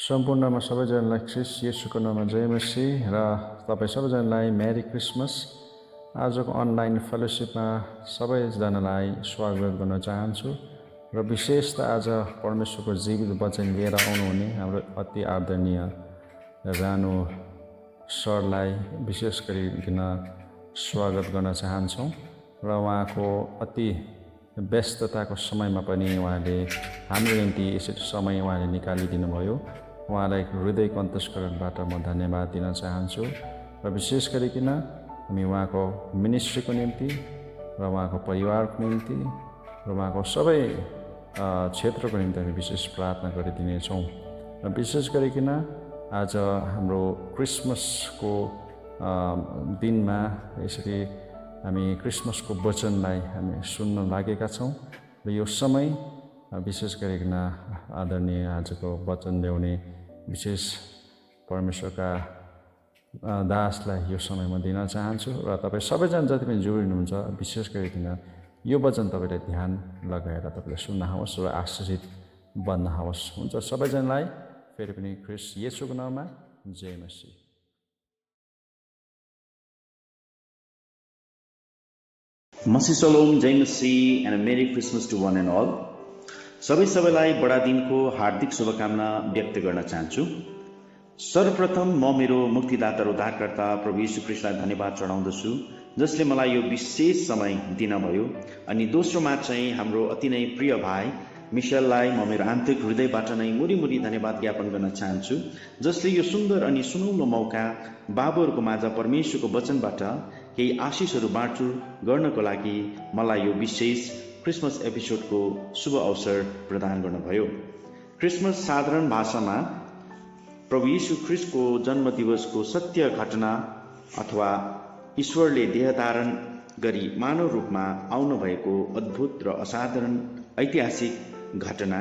सम्पूर्णमा सबैजनालाई ख्रिस्ट येशूको नाममा जय मसीह र तपाईँ सबैजनालाई मेरी क्रिसमस। आजको अनलाइन फेलोसिपमा सबैजनालाई स्वागत गर्न चाहन्छु र विशेष त आज परमेश्वरको जीवित वचन लिएर आउनुहुने हाम्रो अति आदरणीय रानु सरलाई विशेष गरिकन स्वागत गर्न चाहन्छौँ र उहाँको अति व्यस्तताको समयमा पनि उहाँले हाम्रो निम्ति यसरी समय उहाँले निकालिदिनु भयो। उहाँलाई हृदयको अन्तस्करणबाट म धन्यवाद दिन चाहन्छु र विशेष गरिकन हामी उहाँको मिनिस्ट्रीको निम्ति र उहाँको परिवारको निम्ति र उहाँको सबै क्षेत्रको निम्ति हामी विशेष प्रार्थना गरिदिनेछौँ। र विशेष गरिकन आज हाम्रो क्रिसमसको दिनमा यसरी हामी क्रिसमसको वचनलाई हामी सुन्न लागेका छौँ र यो समय विशेष गरिकन आदरणीय आजको वचन ल्याउने विशेष परमेश्वरका दासलाई यो समयमा दिन चाहन्छु र तपाईँ सबैजना जति पनि जोडिनुहुन्छ विशेष गरिकन यो वचन तपाईँले ध्यान लगाएर तपाईँले सुन्न होस् र आशीषित बन्न होस्। हुन्छ, सबैजनालाई फेरि पनि ख्रिस्ट येशूको नाममा जय मसीह। मसी सलोम, जय मसी and merry Christmas to one and all. सबैलाई बडा दिनको हार्दिक शुभकामना व्यक्त गर्न चाहन्छु। सर्वप्रथम म मेरो मुक्तिदाता र उद्धारकर्ता प्रभु यीशु ख्रिस्टलाई धन्यवाद चढाउँदछु जसले मलाई यो विशेष समय दिनुभयो। अनि दोस्रोमा चाहिँ हाम्रो अति नै प्रिय भाइ मिशेललाई म मेरो आन्तरिक हृदयबाट नै मुरी धन्यवाद ज्ञापन गर्न चाहन्छु जसले यो सुन्दर अनि सुनौलो मौका बाबुहरूको माझ परमेश्वरको वचनबाट केही आशिषहरू बाँडचुँड गर्नको लागि मलाई यो विशेष क्रिसमस एपिसोडको शुभ अवसर प्रदान गर्नुभयो। क्रिसमस साधारण भाषामा प्रभु यीशु ख्रिस्टको जन्मदिवसको सत्य घटना अथवा ईश्वरले देह धारण गरी मानव रूपमा आउनुभएको अद्भुत र असाधारण ऐतिहासिक घटना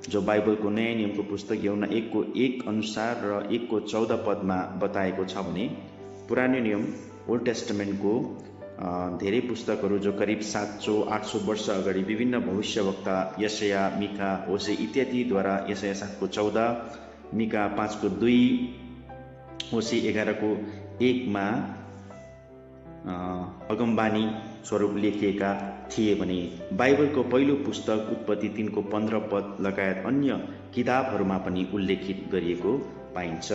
जो बाइबलको नयाँ नियमको पुस्तक यूहन्ना 1:1 अनुसार र 1:14 पदमा बताएको छ भने पुरानो नियम ओल्ड टेस्टामेन्टको धेरै पुस्तकहरू जो करिब 700-800 वर्ष अगाडि विभिन्न भविष्यवक्ता यशाया, मिका, होसे इत्यादिद्वारा यशाया 7:14, मिका 5:2, होसे 11:1 अगमबानी स्वरूप लेखिएका थिए भने बाइबलको पहिलो पुस्तक उत्पत्ति 3:15 पद लगायत अन्य किताबहरूमा पनि उल्लेखित गरिएको पाइन्छ।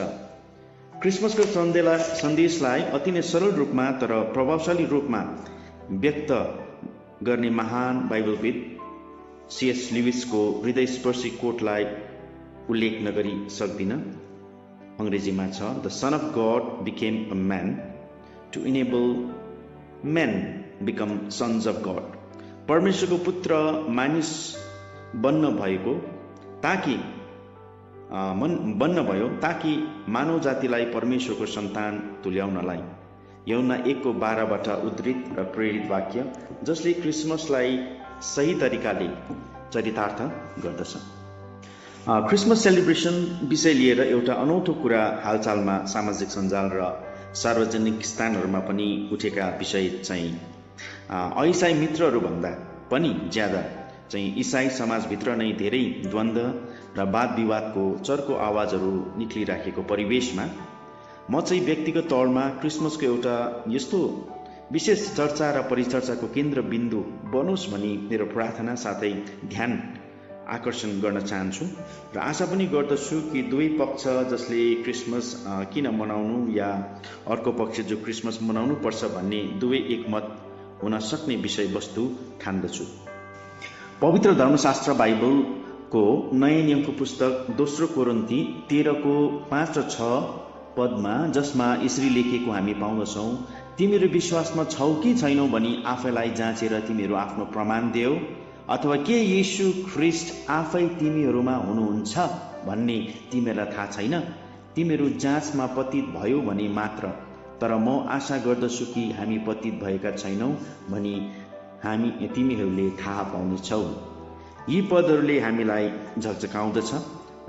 क्रिसमसको सन्देशलाई अति नै सरल रूपमा तर प्रभावशाली रूपमा व्यक्त गर्ने महान बाइबलविद C.S. लिविसको हृदयस्पर्शी कोटलाई उल्लेख नगरी सक्दिनँ। अङ्ग्रेजीमा छ, the son of God became a man to enable men become sons of God। परमेश्वरको पुत्र मानिस बन्न भयो ताकि मानव जातिलाई परमेश्वरको सन्तान तुल्याउनलाई। यूहन्ना 1:12बाट उद्धृत र प्रेरित वाक्य जसले क्रिसमसलाई सही तरिकाले चरितार्थ गर्दछ। क्रिसमस सेलिब्रेसन विषय लिएर एउटा अनौठो कुरा हालचालमा सामाजिक सञ्जाल र सार्वजनिक स्थानहरूमा पनि उठेका विषय चाहिँ अइसाई मित्रहरूभन्दा पनि ज्यादा चाहिँ इसाई समाजभित्र नै धेरै द्वन्द्व र वाद विवादको चर्को आवाजहरू निक्लिराखेको परिवेशमा म चाहिँ व्यक्तिगत तौरमा क्रिसमसको एउटा यस्तो विशेष चर्चा र परिचर्चाको केन्द्रबिन्दु बनोस् भनी मेरो प्रार्थना साथै ध्यान आकर्षण गर्न चाहन्छु र आशा पनि गर्दछु कि दुवै पक्ष जसले क्रिसमस किन मनाउनु या अर्को पक्ष जो क्रिसमस मनाउनु पर्छ भन्ने दुवै एकमत हुन सक्ने विषयवस्तु ठान्दछु। पवित्र धर्मशास्त्र बाइबलको नयाँ नियमको पुस्तक दोस्रो कोरिन्थी 13:5-6 पदमा जसमा यसरी लेखेको हामी पाउँदछौँ, तिमीहरू विश्वासमा छौ कि छैनौ भनी आफैलाई जाँचेर तिमीहरू आफ्नो प्रमाण देऊ, अथवा के येशू ख्रिस्ट आफै तिमीहरूमा हुनुहुन्छ भन्ने तिमीहरूलाई थाहा छैन। तिमीहरू जाँचमा पतित भयो भने मात्र, तर म आशा गर्दछु कि हामी पतित भएका छैनौँ भनी तिमीहरूले थाहा पाउनेछौ। यी पदहरूले हामीलाई झकझकाउँदछ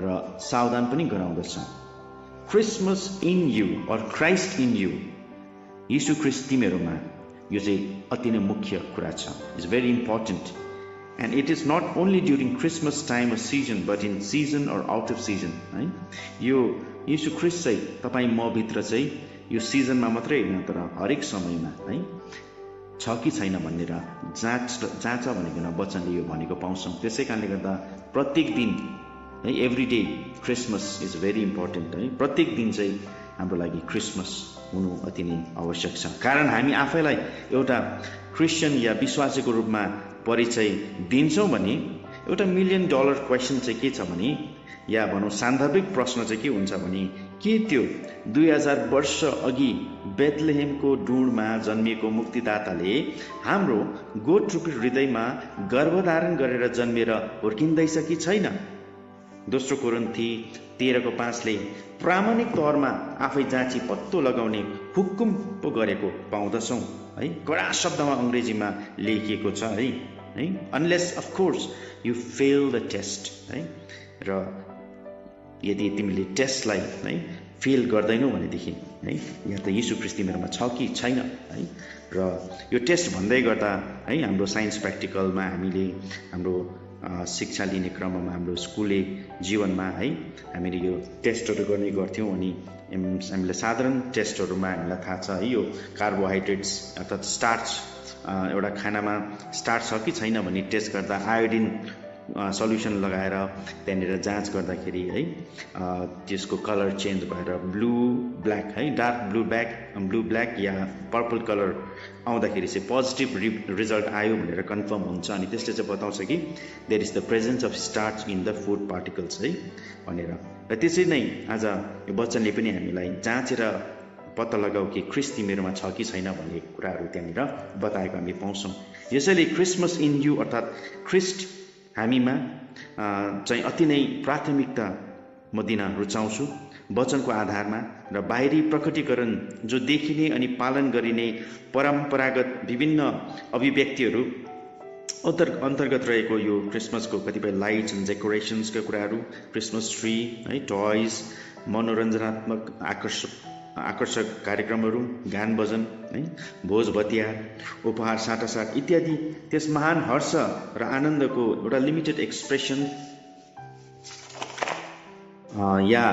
र सावधान पनि गराउँदछ। Christmas in you or Christ in you, यीशु ख्रिस्ट तिमीहरूमा, यो चाहिँ अति नै मुख्य कुरा छ। It's very important. And it is not only during Christmas time or season, but in season or out of season, है यो यीशु ख्रिस्ट चाहिँ तपाईँ म भित्र चाहिँ यो सिजनमा मात्रै होइन तर हरेक समयमा है छ कि छैन भनेर जाँच भनेको वचनले यो भनेको पाउँछौँ। त्यसै कारणले गर्दा प्रत्येक दिन है every day Christmas is very important है। प्रत्येक दिन चाहिँ हाम्रो लागि क्रिसमस हुनु अति नै आवश्यक छ। कारण हामी आफैलाई एउटा क्रिस्चियन या विश्वासीको रूपमा परिचय दिन्छौँ भने एउटा $1 मिलियन क्वेसन चाहिँ के छ भने या भनौँ सान्दर्भिक प्रश्न चाहिँ के हुन्छ भने के त्यो 2000 वर्ष अघि बेथलेहेमको डुँडमा जन्मिएको मुक्तिदाताले हाम्रो गोठरूपी हृदयमा गर्भधारण गरेर जन्मेर हुर्किँदैछ कि छैन। दोस्रो कोरिन्थी 13:5ले प्रामाणिक तौरमा आफै जाँची पत्तो लगाउने हुकुम पो गरेको पाउँदछौँ है। कडा शब्दमा अङ्ग्रेजीमा लेखिएको छ है unless of course you fail the test है। र यदि तिमीले टेस्टलाई है फेल गर्दैनौ भनेदेखि है या त यीशु ख्रीष्ट तिमीहरूमा छ कि छैन है। र यो टेस्ट भन्दै गर्दा है हाम्रो साइन्स प्र्याक्टिकलमा हामीले हाम्रो शिक्षा लिने क्रममा हाम्रो स्कुले जीवनमा है हामीले यो टेस्टहरू गर्ने गर्थ्यौँ। अनि हामीलाई साधारण टेस्टहरूमा हामीलाई थाहा छ है यो कार्बोहाइड्रेट्स अर्थात् स्टार्च एउटा खानामा स्टार्च छ कि छैन भन्ने टेस्ट गर्दा आयोडिन सल्युसन लगाएर त्यहाँनिर जाँच गर्दाखेरि है त्यसको कलर चेन्ज भएर ब्लू ब्ल्याक है डार्क ब्लू ब्ल्याक या पर्पल कलर आउँदाखेरि चाहिँ पोजिटिभ रिजल्ट आयो भनेर कन्फर्म हुन्छ। अनि त्यसले चाहिँ बताउँछ कि there is the presence of starch in the food particles है भनेर। र त्यसरी नै आज यो वचनले पनि हामीलाई जाँचेर पत्ता लगाऊ कि ख्रिस्ट तिमीहरूमा छ कि छैन भन्ने कुराहरू त्यहाँनिर बताएको हामी पाउँछौँ। यसैले क्रिसमस इन यू अर्थात् ख्रिस्ट हामीमा चाहिँ अति नै प्राथमिकता म दिन रुचाउँछु वचनको आधारमा। र बाहिरी प्रकटीकरण जो देखिने अनि पालन गरिने परम्परागत विभिन्न अभिव्यक्तिहरू अन्तर्गत रहेको यो क्रिसमसको कतिपय लाइट्स एन्ड डेकोरेसन्सका कुराहरू, क्रिसमस ट्री है, टोयज, मनोरञ्जनात्मक आकर्षक कार्यक्रमहरू, गान भजन है, भोज भतिया, उपहार साटासाट इत्यादि त्यस महान हर्ष र आनन्दको एउटा लिमिटेड एक्सप्रेसन या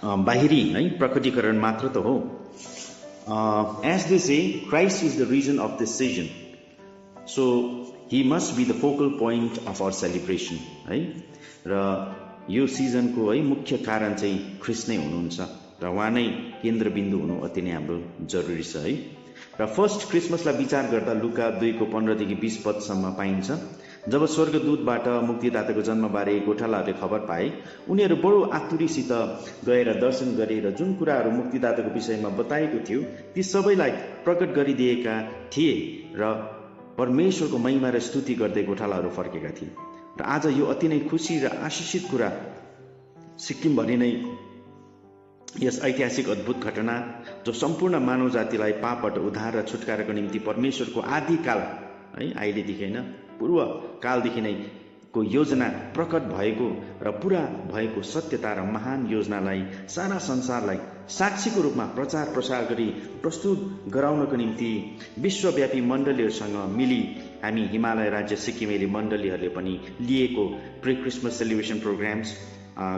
बाहिरी है प्रकटीकरण मात्र त हो। As they say Christ is the reason of this season, so he must be the focal point of our celebration है। र यो सिजनको है मुख्य कारण चाहिँ ख्रिस्ट नै हुनुहुन्छ र उहाँ नै केन्द्रबिन्दु हुनु अति नै हाम्रो जरुरी छ है। र फर्स्ट क्रिसमसलाई विचार गर्दा लुका 2:15-20 पदसम्म पाइन्छ। जब स्वर्गदूतबाट मुक्तिदाताको जन्मबारे गोठालाहरूले खबर पाए, उनीहरू बडो आतुरीसित गएर दर्शन गरे र जुन कुराहरू मुक्तिदाताको विषयमा बताएको थियो ती सबैलाई प्रकट गरिदिएका थिए र परमेश्वरको महिमा र स्तुति गर्दै गोठालाहरू फर्केका थिए। र आज यो अति नै खुसी र आशिषित कुरा सिक्किमभरि नै यस ऐतिहासिक अद्भुत घटना जो सम्पूर्ण मानव जातिलाई पापबाट उद्धार र छुटकाराको निम्ति परमेश्वरको आदिकाल है अहिलेदेखि होइन पूर्व कालदेखि नै को योजना प्रकट भएको र पूरा भएको सत्यता र महान योजनालाई सारा संसारलाई साक्षीको रूपमा प्रचार प्रसार गरी प्रस्तुत गराउनको निम्ति विश्वव्यापी मण्डलीहरूसँग मिली हामी हिमालय राज्य सिक्किमेली मण्डलीहरूले पनि लिएको प्री क्रिसमस सेलिब्रेसन प्रोग्राम्स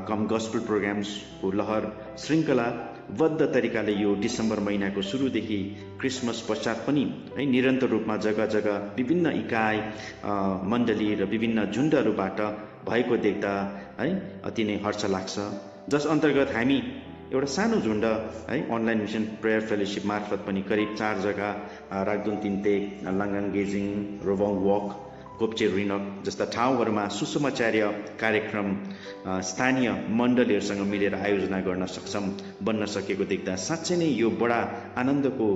कम गस्पल प्रोग्राम्सको लहर श्रृङ्खलाबद्ध तरिकाले यो डिसेम्बर महिनाको सुरुदेखि क्रिसमस पश्चात पनि है निरन्तर रूपमा जग्गा जग्गा विभिन्न इकाइ मण्डली र विभिन्न झुण्डहरूबाट भएको देख्दा है अति नै हर्ष लाग्छ। जस अन्तर्गत हामी एउटा सानो झुण्ड है अनलाइन मिसन प्रेयर फेलोसिप मार्फत पनि करिब 4 जग्गा रागदुन तिनतेक, लाङ्गाङ गेजिङ, रोबोङ वक, कोप्चे रिनक जस्ता ठाउँहरूमा सुसमाचार्य कार्यक्रम स्थानीय मण्डलीहरूसँग मिलेर आयोजना गर्न सक्षम बन्न सकेको देख्दा साँच्चै नै यो बडा आनन्दको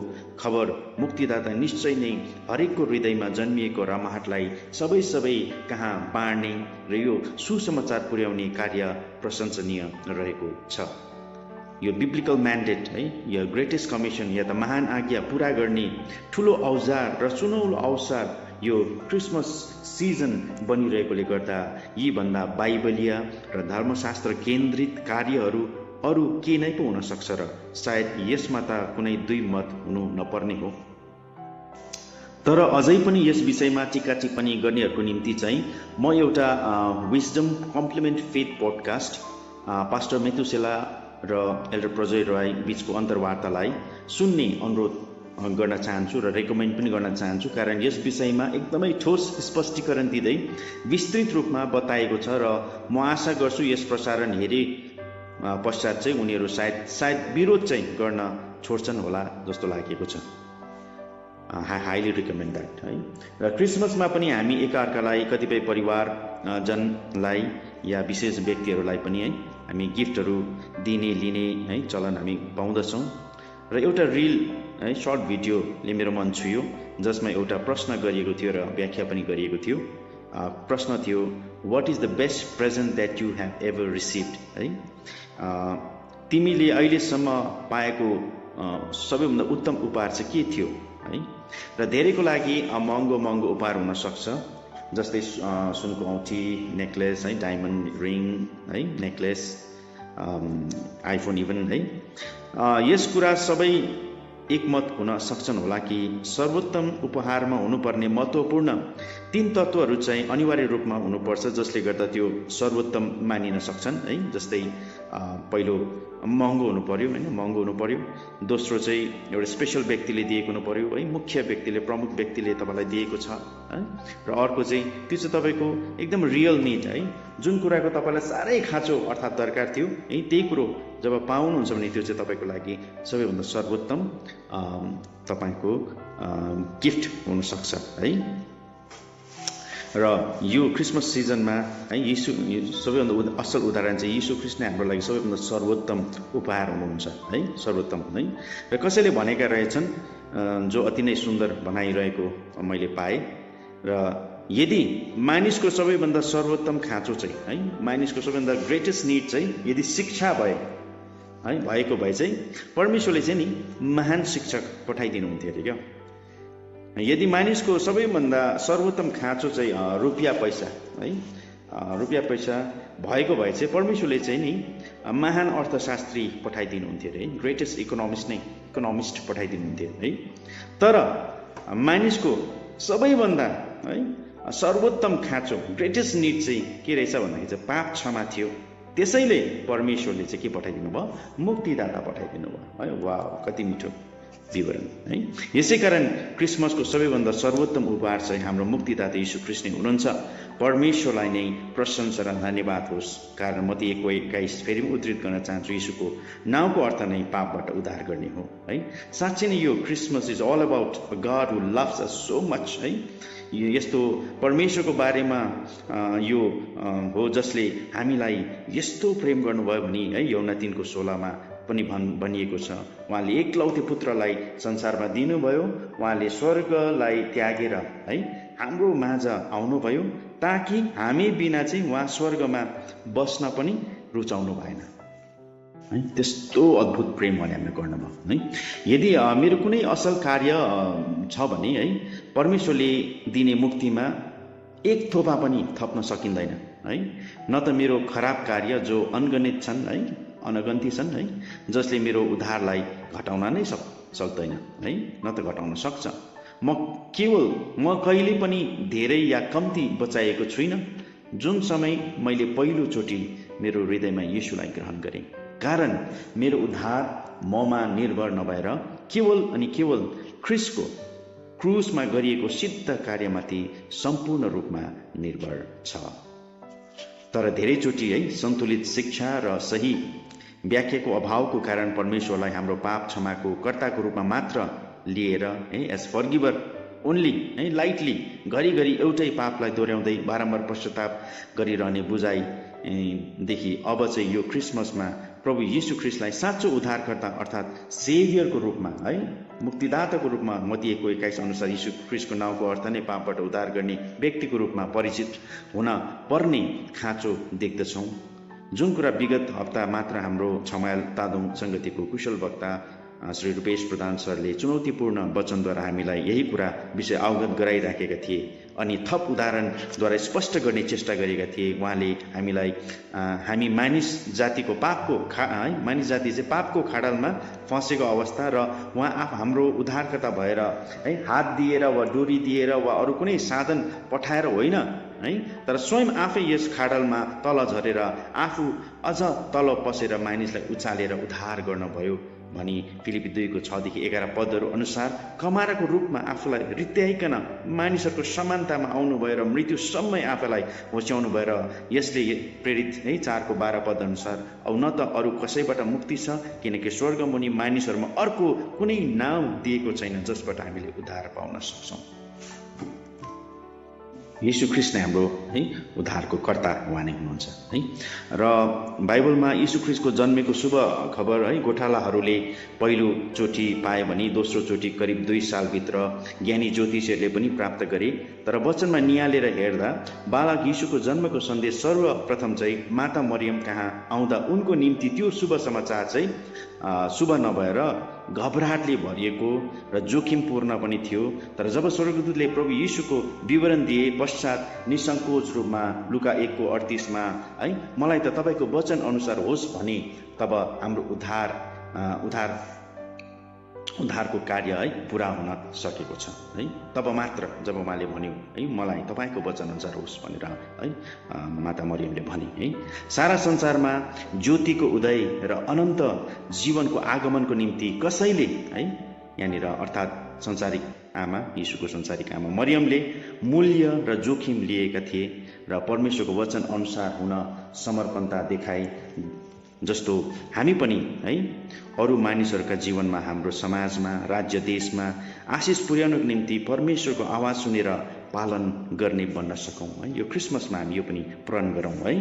खबर मुक्तिदाता निश्चय नै हरेकको हृदयमा जन्मिएको रमाहटलाई सबै कहाँ बाँड्ने र यो सुसमाचार पुर्याउने कार्य प्रशंसनीय रहेको छ। यो बिब्लिकल म्यान्डेट है यो ग्रेटेस्ट कमिसन या त महान आज्ञा पूरा गर्ने ठुलो औजार र सुनौलो अवसर यो क्रिसमस सिजन बनिरहेकोले गर्दा यी भन्दा बाइबलीय र धर्मशास्त्र केन्द्रित कार्यहरू अरू के नै पो हुन सक्छ र सायद यसमा त कुनै दुई मत हुनु नपर्ने हो। तर अझै पनि यस विषयमा टिका टिप्पणी गर्नेहरूको निम्ति चाहिँ म एउटा wisdom complement faith podcast pastor Methuselah र एल्डर प्रजय राई बिचको अन्तर्वार्तालाई सुन्ने अनुरोध गर्न चाहन्छु र रेकमेन्ड पनि गर्न चाहन्छु, कारण यस विषयमा एकदमै ठोस स्पष्टीकरण दिँदै विस्तृत रूपमा बताएको छ र म आशा गर्छु यस प्रसारण हेरे पश्चात चाहिँ उनीहरू सायद विरोध चाहिँ गर्न छोड्छन् होला जस्तो लागेको छ। हाइली रिकमेन्ड द्याट है। र क्रिसमसमा पनि हामी एकअर्कालाई कतिपय परिवारजनलाई या विशेष व्यक्तिहरूलाई पनि है हामी गिफ्टहरू दिने लिने है चलन हामी पाउँदछौँ। र एउटा रिल है सर्ट भिडियोले मेरो मन छुयो, जसमा एउटा प्रश्न गरिएको थियो र व्याख्या पनि गरिएको थियो। प्रश्न थियो, what is the best present that you have ever received है। तिमीले अहिलेसम्म पाएको सबैभन्दा उत्तम उपहार चाहिँ के थियो है। र धेरैको लागि महँगो उपहार हुनसक्छ, जस्तै सुनको औँठी, नेक्लेस है, डायमन्ड रिङ है, नेक्लेस, आइफोन इभन है। यस कुरा सबै एकमत हुन सक्छन् होला कि सर्वोत्तम उपहारमा हुनुपर्ने महत्त्वपूर्ण 3 तत्त्वहरू चाहिँ अनिवार्य रूपमा हुनुपर्छ, जसले गर्दा त्यो सर्वोत्तम मानिन सक्छन् है। जस्तै पहिलो महँगो हुनु पर्यो हैन, महँगो हुनु पर्यो। दोस्रो चाहिँ एउटा स्पेशल व्यक्तिले दिएको हुनु पर्यो है, मुख्य व्यक्तिले, प्रमुख व्यक्तिले तपाईँलाई दिएको छ है। र अर्को चाहिँ त्यो चाहिँ तपाईँको एकदम रियल निड है, जुन कुराको तपाईँलाई साह्रै खाँचो अर्थात् दरकार थियो है, त्यही कुरो जब पाउनुहुन्छ भने त्यो चाहिँ तपाईँको लागि सबैभन्दा सर्वोत्तम तपाईँको गिफ्ट हुनसक्छ है। र यो क्रिसमस सिजनमा है यीशु सबैभन्दा असल उदाहरण चाहिँ यीशु ख्रीष्ट नै हाम्रो लागि सबैभन्दा सर्वोत्तम उपहार हुनुहुन्छ है, सर्वोत्तम है। र कसैले भनेका रहेछन् जो अति नै सुन्दर बनाइरहेको मैले पाएँ। र यदि मानिसको सबैभन्दा सर्वोत्तम खाँचो चाहिँ है, मानिसको सबैभन्दा ग्रेटेस्ट निड चाहिँ यदि शिक्षा भए है, भएको भए चाहिँ परमेश्वरले चाहिँ नि महान शिक्षक पठाइदिनुहुन्थ्यो अरे क्या। यदि मानिसको सबैभन्दा सर्वोत्तम खाँचो चाहिँ रुपियाँ पैसा है, रुपियाँ पैसा भएको भए चाहिँ परमेश्वरले चाहिँ नि महान अर्थशास्त्री पठाइदिनुहुन्थ्यो अरे, ग्रेटेस्ट इकोनोमिस्ट पठाइदिनुहुन्थ्यो है। तर मानिसको सबैभन्दा है सर्वोत्तम खाँचो ग्रेटेस्ट निड चाहिँ के रहेछ भन्दाखेरि चाहिँ पाप क्षमा थियो। त्यसैले परमेश्वरले चाहिँ के पठाइदिनु भयो, मुक्तिदाता पठाइदिनु भयो है। वाह, कति मिठो विवरण है। यसै कारण क्रिसमसको सबैभन्दा सर्वोत्तम उपहार चाहिँ हाम्रो मुक्तिदाता यीशु ख्रीष्ट नै हुनुहुन्छ। परमेश्वरलाई नै प्रशंसा र धन्यवाद होस्, कारण मत्ती 1:21 फेरि उद्धृत गर्न चाहन्छु, यीशुको नाउँको अर्थ नै पापबाट उद्धार गर्ने हो है। साँच्चै नै यो Christmas is all about a God who loves us so much है। यस्तो परमेश्वरको बारेमा यो हो जसले हामीलाई यस्तो प्रेम गर्नुभयो भने है, यूहन्ना 3:16 पनि भनिएको छ, उहाँले एकलौते पुत्रलाई संसारमा दिनुभयो, उहाँले स्वर्गलाई त्यागेर है हाम्रो माझ आउनुभयो ताकि हामी बिना चाहिँ उहाँ स्वर्गमा बस्न पनि रुचाउनु भएन है। त्यस्तो अद्भुत प्रेम उहाँले हामीलाई गर्नुभयो है। यदि मेरो कुनै असल कार्य छ भने है, परमेश्वरले दिने मुक्तिमा एक थोपा पनि थप्न सकिँदैन है। न त मेरो खराब कार्य जो अनगणित छन् है, अनगन्ती छन् है, जसले मेरो उद्धारलाई घटाउन नै सक्दैन है, न त घटाउन सक्छ। म कहिले पनि धेरै या कम्ती बचाएको छुइनँ जुन समय मैले पहिलोचोटि मेरो हृदयमा येशूलाई ग्रहण गरेँ, कारण मेरो उद्धार ममा निर्भर नभएर केवल अनि केवल ख्रीष्टको क्रुसमा गरिएको सिद्ध कार्यमाथि सम्पूर्ण रूपमा निर्भर छ। तर धेरैचोटि है सन्तुलित शिक्षा र सही व्याख्याको अभावको कारण परमेश्वरलाई हाम्रो पाप क्षमाको कर्ताको रूपमा मात्र लिएर है, एज फर्गिभर ओन्ली है, लाइटली घरिघरि एउटै पापलाई दोहोऱ्याउँदै बारम्बार पश्चाताप गरिरहने बुझाइदेखि अब चाहिँ यो क्रिसमसमा प्रभु यीशु ख्रीष्टलाई साँचो उद्धारकर्ता अर्थात् सेभियरको रूपमा है, मुक्तिदाताको रूपमा मत्ती 1:21 अनुसार यीशु ख्रीष्टको नाउँको अर्थ नै पापबाट उद्धार गर्ने व्यक्तिको रूपमा परिचित हुन पर्ने खाँचो देख्दछौँ। जुन कुरा विगत हप्ता मात्र हाम्रो छमायल तादोङ सङ्गतिको कुशल वक्ता श्री रूपेश प्रधान सरले चुनौतीपूर्ण वचनद्वारा हामीलाई यही कुरा विषय अवगत गराइराखेका थिए अनि थप उदाहरणद्वारा स्पष्ट गर्ने चेष्टा गरेका थिए। उहाँले हामीलाई हामी मानिस जातिको मानिस जाति चाहिँ पापको खाडलमा फँसेको अवस्था र उहाँ हाम्रो उद्धारकर्ता भएर है हात दिएर वा डोरी दिएर वा अरू कुनै साधन पठाएर होइन है, तर स्वयं आफै यस खाडलमा तल झरेर आफू अझ तल पसेर मानिसलाई उचालेर उद्धार गर्नुभयो भनी फिलिपी 2:6-11 पदहरू अनुसार कमाराको रूपमा आफूलाई रित्याइकन मानिसहरूको समानतामा आउनुभयो र मृत्युसम्मै आफूलाई होच्याउनु भएर यसले प्रेरित है 4:12 पद अनुसार औ न त अरू कसैबाट मुक्ति छ, किनकि स्वर्गमुनि मानिसहरूमा अर्को कुनै नाउँ दिएको छैन जसबाट हामीले उद्धार पाउन सक्छौँ। यीशु ख्रीष्ट नै हाम्रो है उद्धारको कर्ता उहाँ नै हुनुहुन्छ है। र बाइबलमा यीशु ख्रीष्टको जन्मेको शुभ खबर है गोठालाहरूले पहिलोचोटि पाए भने दोस्रोचोटि करिब 2 सालभित्र ज्ञानी ज्योतिषीहरूले पनि प्राप्त गरे। तर वचनमा निहालेर हेर्दा बालक यीशुको जन्मको सन्देश सर्वप्रथम चाहिँ माता मरियम कहाँ आउँदा उनको निम्ति त्यो शुभ समाचार चाहिँ शुभ नभएर घबराहटले भरिएको र जोखिमपूर्ण पनि थियो। तर जब स्वर्गदूतले प्रभु यीशुको विवरण दिए पश्चात निसङ्कोच रूपमा लुका 1:38 है मलाई त तपाईँको वचन अनुसार होस् भने तब हाम्रो उद्धारको कार्य है पुरा हुन सकेको छ है। तब मात्र जब उहाँले भन्यो है मलाई तपाईँको वचन अनुसार होस् भनेर है माता मरियमले भने है सारा संसारमा ज्योतिको उदय र अनन्त जीवनको आगमनको निम्ति कसैले है यहाँनिर अर्थात् संसारिक आमा यीशुको संसारिक आमा मरियमले मूल्य र जोखिम लिएका थिए र परमेश्वरको वचन अनुसार हुन समर्पणता देखाए। जस्तो हामी पनि है अरू मानिसहरूका जीवनमा हाम्रो समाजमा राज्य देशमा आशिष पुर्याउनको निम्ति परमेश्वरको आवाज सुनेर पालन गर्ने बन्न सकौँ है। यो क्रिसमसमा हामी यो पनि प्रण गरौँ है।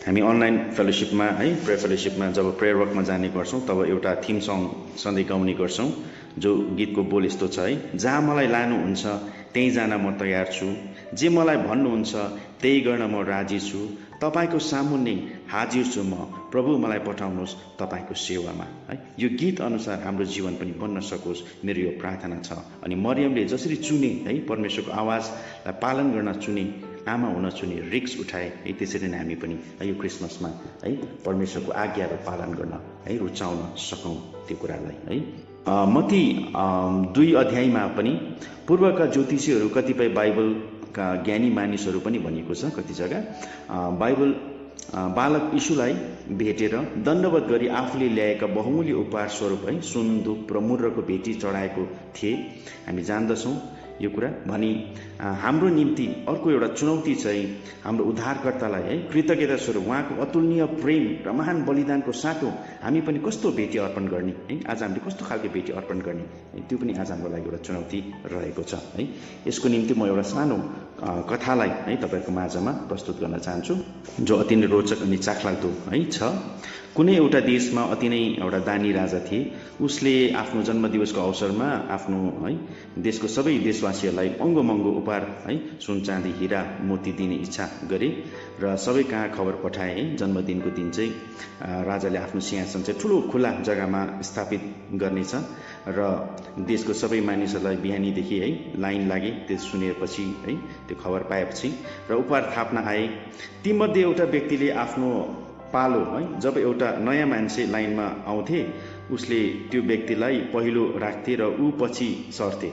हामी अनलाइन फेलोसिपमा है प्रेयर फेलोसिपमा जब प्रेयर वर्कमा जाने गर्छौँ तब एउटा थीम सङ्ग सधैँ गाउने गर्छौँ जो गीतको बोल यस्तो छ है जहाँ मलाई लानुहुन्छ त्यहीँ जान म तयार छु, जे मलाई भन्नुहुन्छ त्यही गर्न म राजी छु, तपाईँको सामुन्ने हाजिर छु म, प्रभु मलाई पठाउनुहोस् तपाईँको सेवामा है। यो गीत अनुसार हाम्रो जीवन पनि बन्न सकोस् मेरो यो प्रार्थना छ। अनि मरियमले जसरी चुने है परमेश्वरको आवाजलाई पालन गर्न चुने आमा हुन चुने रिक्स उठाए है त्यसरी नै हामी पनि यो क्रिसमसमा है परमेश्वरको आज्ञाहरू पालन गर्न है रुचाउन सकौँ त्यो कुरालाई है। मत्ती 2 अध्यायमा पनि पूर्वका ज्योतिषीहरू कतिपय बाइबलका ज्ञानी मानिसहरू पनि भनिएको छ कति जग्गा बालक यीशुलाई भेटेर दण्डवत गरी आफूले ल्याएका बहुमूल्य उपहार स्वरूप है सुन धूप र मुर्रको भेटी चढाएको थिए। हामी जान्दछौँ यो कुरा भनी हाम्रो निम्ति अर्को एउटा चुनौती चाहिँ हाम्रो उद्धारकर्तालाई है कृतज्ञता स्वरूप उहाँको अतुलनीय प्रेम र महान बलिदानको साटो हामी पनि कस्तो भेटी अर्पण गर्ने है आज हामीले कस्तो खालको भेटी अर्पण गर्ने त्यो पनि आज हाम्रो लागि एउटा चुनौती रहेको छ है। यसको निम्ति म एउटा सानो कथालाई है तपाईँहरूको माझमा प्रस्तुत गर्न चाहन्छु जो अति नै रोचक अनि चाखलाग्दो है छ। कुनै एउटा देशमा अति नै एउटा दानी राजा थिए। उसले आफ्नो जन्मदिवसको अवसरमा आफ्नो है देशको सबै देशवासीहरूलाई महँगो उपहार है सुन चाँदी हिरा मोती दिने इच्छा गरे र सबै कहाँ खबर पठाए है जन्मदिनको दिन चाहिँ राजाले आफ्नो सिंहासन चाहिँ ठुलो खुला जग्गामा स्थापित गर्नेछ र देशको सबै मानिसहरूलाई बिहानीदेखि है लाइन लागे त्यो सुनेपछि है त्यो खबर पाएपछि र उपहार थाप्न आए। तीमध्ये एउटा व्यक्तिले आफ्नो पालो है जब एउटा नयाँ मान्छे लाइनमा आउँथे उसले त्यो व्यक्तिलाई पहिलो राख्थे र ऊ पछि सर्थे।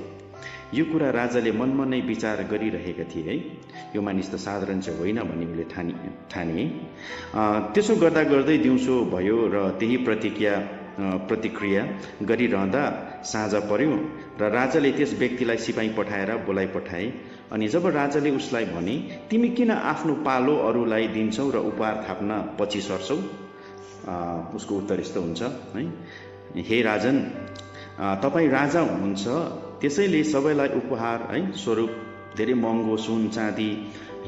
यो कुरा राजाले मनमा नै विचार गरिरहेका थिए है यो मानिस त साधारण चाहिँ होइन भन्ने उनले ठाने। त्यसो गर्दा गर्दै दिउँसो भयो र त्यही प्रतिक्रिया गरिरहँदा साँझ पर्यो र राजाले त्यस व्यक्तिलाई सिपाही पठाएर बोलाइ पठाए। अनि जब राजाले उसलाई भने तिमी किन आफ्नो पालो अरूलाई दिन्छौ र उपहार थाप्न पछि सर्छौ, उसको उत्तर यस्तो हुन्छ है हे राजन तपाईँ राजा हुनुहुन्छ त्यसैले सबैलाई उपहार है स्वरूप धेरै महँगो सुन चाँदी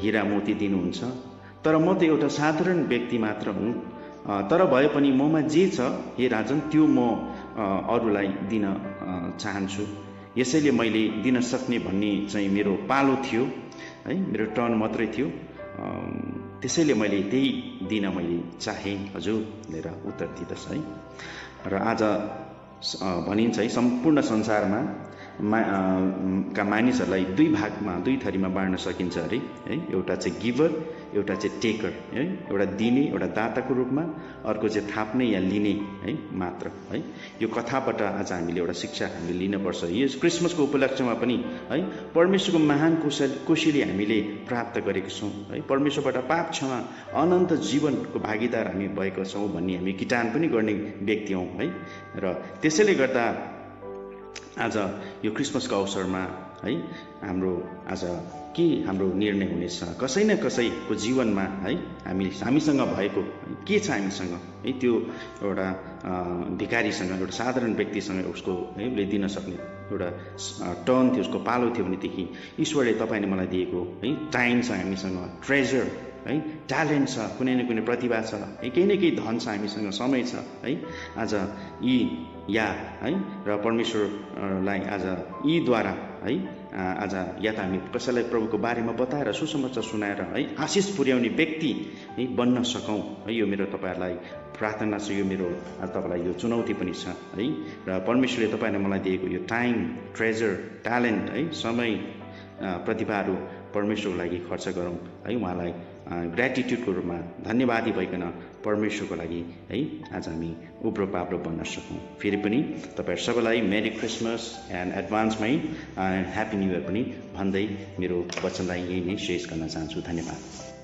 हिरा मोती दिनुहुन्छ, तर म त एउटा साधारण व्यक्ति मात्र हुँ। तर भए पनि ममा जे छ हे राजन त्यो म अरूलाई दिन चाहन्छु। यसैले मैले दिन सक्ने भन्ने चाहिँ मेरो पालो थियो है मेरो टर्न मात्रै थियो त्यसैले मैले त्यही दिन मैले चाहेँ हजुर भनेर उत्तर दिँदछ है। र आज भनिन्छ है सम्पूर्ण संसारमा का मानिसहरूलाई दुई थरीमा बाँड्न सकिन्छ अरे है। एउटा चाहिँ गिभर, एउटा चाहिँ टेकर है। एउटा दिने, एउटा दाताको रूपमा, अर्को चाहिँ थाप्ने या लिने है मात्र है। यो कथाबाट आज हामीले एउटा शिक्षा हामीले लिनुपर्छ। यो क्रिसमसको उपलक्ष्यमा पनि है परमेश्वरको महान कोसेली हामीले प्राप्त गरेको छौँ है। परमेश्वरबाट पाप क्षमा, अनन्त जीवनको भागीदार हामी भएका छौँ भन्ने हामी किटान पनि गर्ने व्यक्ति हौँ है। र त्यसैले गर्दा आज यो क्रिसमसको अवसरमा है हाम्रो निर्णय हुनेछ, कसै न कसैको जीवनमा है हामीसँग भएको के छ, हामीसँग है त्यो एउटा भिखारीसँग, एउटा साधारण व्यक्तिसँग उसको है उसले दिन सक्ने एउटा टर्न थियो, उसको पालो थियो भनेदेखि ईश्वरले तपाईँले मलाई दिएको है टाइम छ, हामीसँग ट्रेजर है, ट्यालेन्ट छ, कुनै न कुनै प्रतिभा छ है, केही न केही धन छ, हामीसँग समय छ है। आज यी या है र परमेश्वरलाई आज यीद्वारा है आज या त हामी कसैलाई प्रभुको बारेमा बताएर सुसमाचार सुनाएर है आशिष पुर्याउने व्यक्ति है बन्न सकौँ है। यो मेरो तपाईँहरूलाई प्रार्थना छ, यो मेरो तपाईँलाई यो चुनौती पनि छ है। र परमेश्वरले तपाईँले मलाई दिएको यो टाइम, ट्रेजर, ट्यालेन्ट है, समय, प्रतिभाहरू परमेश्वरको लागि खर्च गरौँ है। उहाँलाई ग्रेटिट्युडको रूपमा धन्यवादी भइकन परमेश्वरको लागि है आज हामी उब्रो पाब्रो बन्न सकौँ। फेरि पनि तपाईँहरू सबैलाई मेरी क्रिसमस एन्ड एडभान्समै ह्याप्पी न्यू इयर पनि भन्दै मेरो वचनलाई यही नै शेष गर्न चाहन्छु। धन्यवाद।